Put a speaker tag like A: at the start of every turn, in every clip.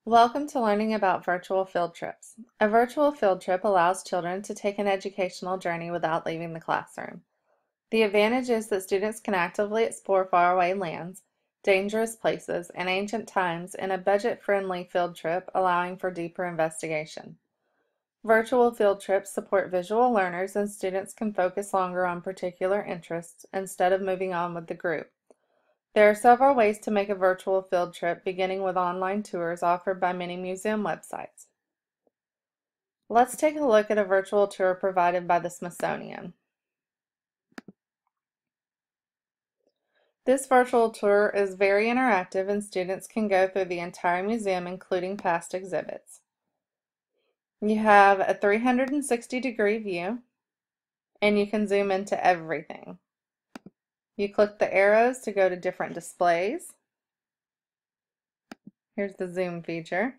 A: Welcome to learning about virtual field trips. A virtual field trip allows children to take an educational journey without leaving the classroom. The advantage is that students can actively explore faraway lands, dangerous places, and ancient times in a budget-friendly field trip, allowing for deeper investigation. Virtual field trips support visual learners, and students can focus longer on particular interests instead of moving on with the group. There are several ways to make a virtual field trip, beginning with online tours offered by many museum websites. Let's take a look at a virtual tour provided by the Smithsonian. This virtual tour is very interactive and students can go through the entire museum, including past exhibits. You have a 360-degree view and you can zoom into everything. You click the arrows to go to different displays. Here's the zoom feature.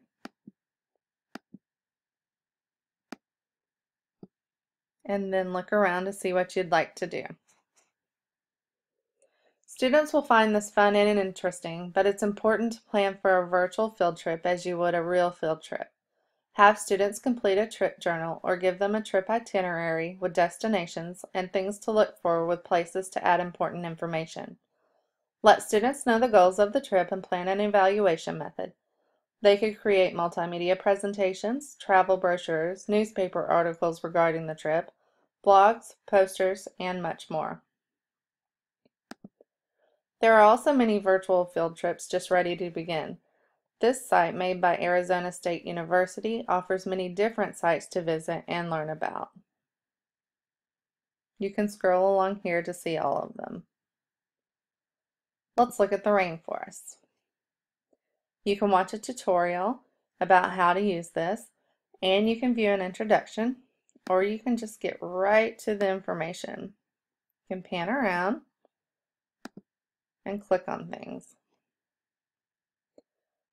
A: And then look around to see what you'd like to do. Students will find this fun and interesting, but it's important to plan for a virtual field trip as you would a real field trip. Have students complete a trip journal or give them a trip itinerary with destinations and things to look for with places to add important information. Let students know the goals of the trip and plan an evaluation method. They could create multimedia presentations, travel brochures, newspaper articles regarding the trip, blogs, posters, and much more. There are also many virtual field trips just ready to begin. This site, made by Arizona State University, offers many different sites to visit and learn about. You can scroll along here to see all of them. Let's look at the rainforest. You can watch a tutorial about how to use this, and you can view an introduction, or you can just get right to the information. You can pan around and click on things.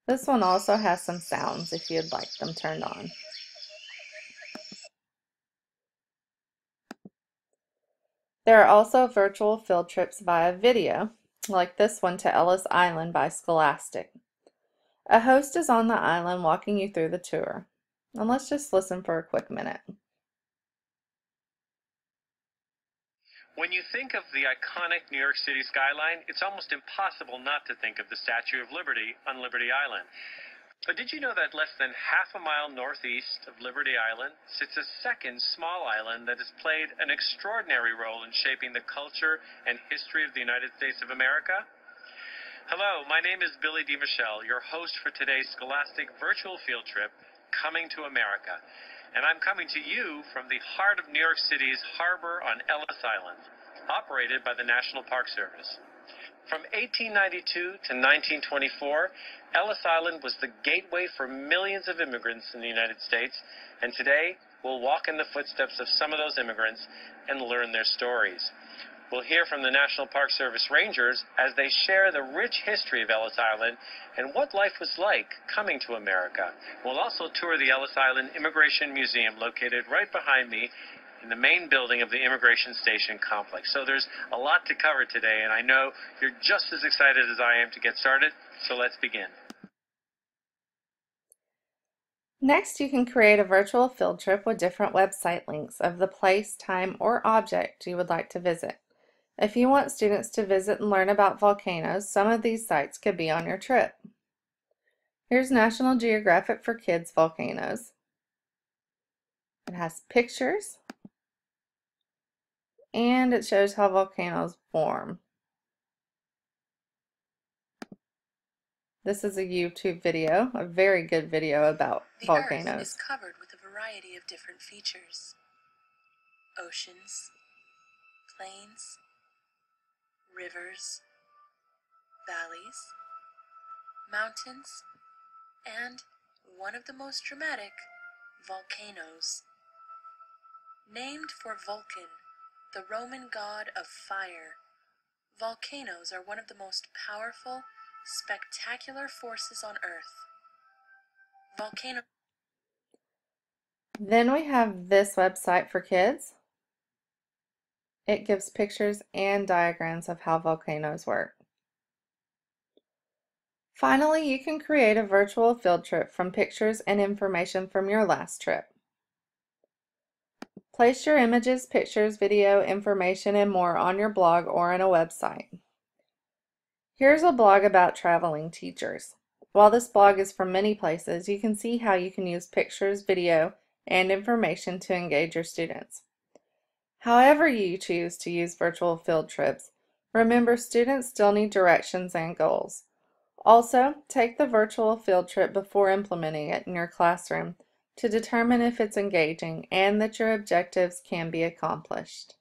A: This one also has some sounds if you'd like them turned on. There are also virtual field trips via video, like this one to Ellis Island by Scholastic. A host is on the island walking you through the tour. And let's just listen for a quick minute.
B: When you think of the iconic New York City skyline, it's almost impossible not to think of the Statue of Liberty on Liberty Island. But did you know that less than half a mile northeast of Liberty Island sits a second small island that has played an extraordinary role in shaping the culture and history of the United States of America? Hello, my name is Billy DeMichelle, your host for today's Scholastic virtual field trip, Coming to America. And I'm coming to you from the heart of New York City's harbor on Ellis Island, operated by the National Park Service. From 1892 to 1924, Ellis Island was the gateway for millions of immigrants in the United States, and today we'll walk in the footsteps of some of those immigrants and learn their stories. We'll hear from the National Park Service Rangers as they share the rich history of Ellis Island and what life was like coming to America. We'll also tour the Ellis Island Immigration Museum, located right behind me in the main building of the Immigration Station complex. So there's a lot to cover today, and I know you're just as excited as I am to get started, so let's begin.
A: Next, you can create a virtual field trip with different website links of the place, time, or object you would like to visit. If you want students to visit and learn about volcanoes, some of these sites could be on your trip. Here's National Geographic for Kids Volcanoes. It has pictures, and it shows how volcanoes form. This is a YouTube video, a very good video about volcanoes.
C: The Earth is covered with a variety of different features: oceans, plains, rivers, valleys, mountains, and one of the most dramatic, volcanoes. Named for Vulcan, the Roman god of fire, volcanoes are one of the most powerful, spectacular forces on Earth.
A: Then we have this website for kids. It gives pictures and diagrams of how volcanoes work. Finally, you can create a virtual field trip from pictures and information from your last trip. Place your images, pictures, video, information, and more on your blog or on a website. Here's a blog about traveling teachers. While this blog is from many places, you can see how you can use pictures, video, and information to engage your students. However you choose to use virtual field trips, remember students still need directions and goals. Also, take the virtual field trip before implementing it in your classroom to determine if it's engaging and that your objectives can be accomplished.